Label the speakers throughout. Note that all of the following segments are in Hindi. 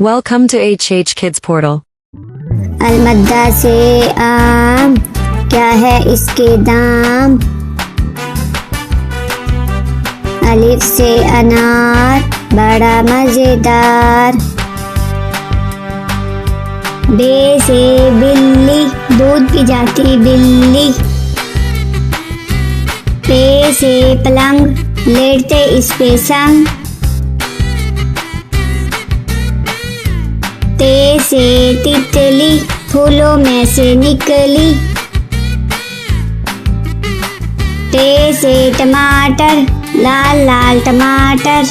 Speaker 1: Welcome to HH Kids Portal.
Speaker 2: अलमद्दा से आम, क्या है इसके दाम। अलिफ से अनार, बड़ा मजेदार। बे से बिल्ली, दूध पी जाती बिल्ली। पे से पलंग, लेटते इस पे संग। ते से तितली, फूलों में से निकली। टे से टमाटर, लाल लाल टमाटर।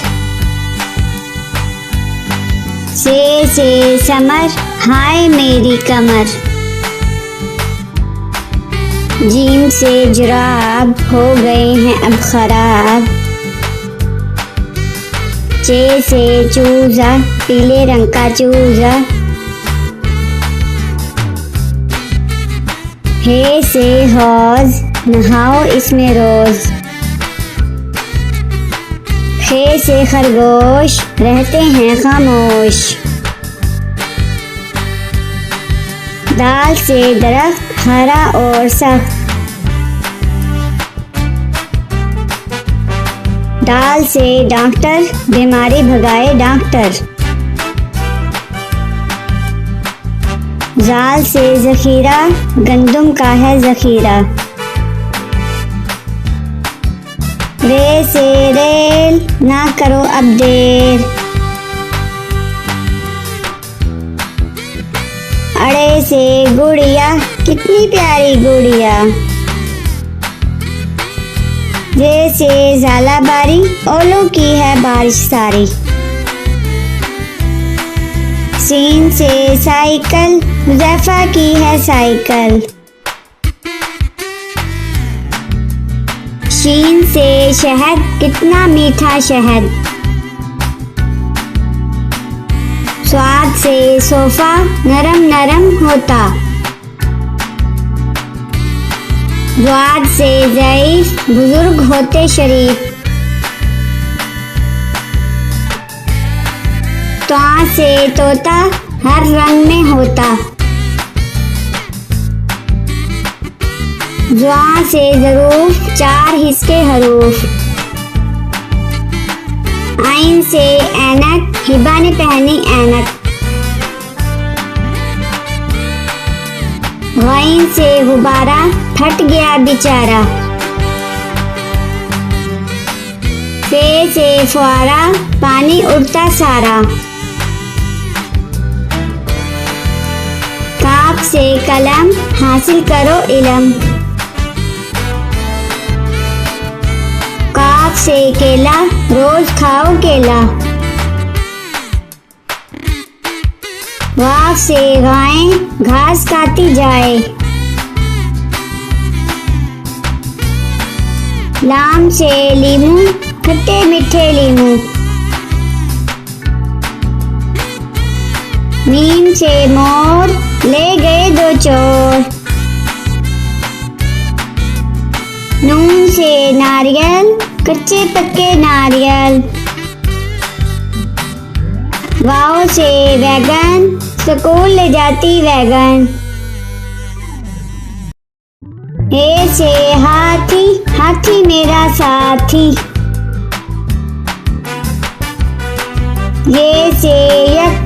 Speaker 2: से समर, हाय मेरी कमर। जीम से जुराब, हो गए हैं अब खराब। चे से चूजा, पीले रंग का चूजा। हे से हौज, नहाओ इसमें रोज। खे से खरगोश, रहते हैं खामोश। दाल से दरख्त, हरा और सख्त। दाल से डॉक्टर, बीमारी भगाए डॉक्टर। जाल से जखीरा, गंदुम का है जखीरा। रे से रेल, ना करो अब देर। अड़े से गुड़िया, कितनी प्यारी गुड़िया। जैसे झालाबारी, ओलों की है बारिश सारी। सीन से साइकिल, हुज़ैफा की है साइकिल। शीन से शहद, कितना मीठा शहद। स्वाद से सोफा, नरम नरम होता। द्वाद से ज़ईफ, बुजुर्ग होते शरीफ। त्वा से तोता, हर रंग में होता। ज्वा से ज़रूफ, चार हिस्से हरूफ। आइन से ऐनक, हिबा ने पहनी ऐनक। गाइन से गुब्बारा, फट गया बेचारा। फे से फुआरा, पानी उड़ता सारा। काफ से कलम, हासिल करो इलम। काफ से केला, रोज खाओ केला। वाफ से गाय, घास खाती जाए। लाम से लीमू, खट्टे मीठे लीमू। मीम से मोर, ले गए दो चोर। नून से नारियल, कच्चे पक्के नारियल। वाव से वैगन, स्कूल ले जाती वैगन। ए से हाथी, हाथी मेरा साथी। ये से यक,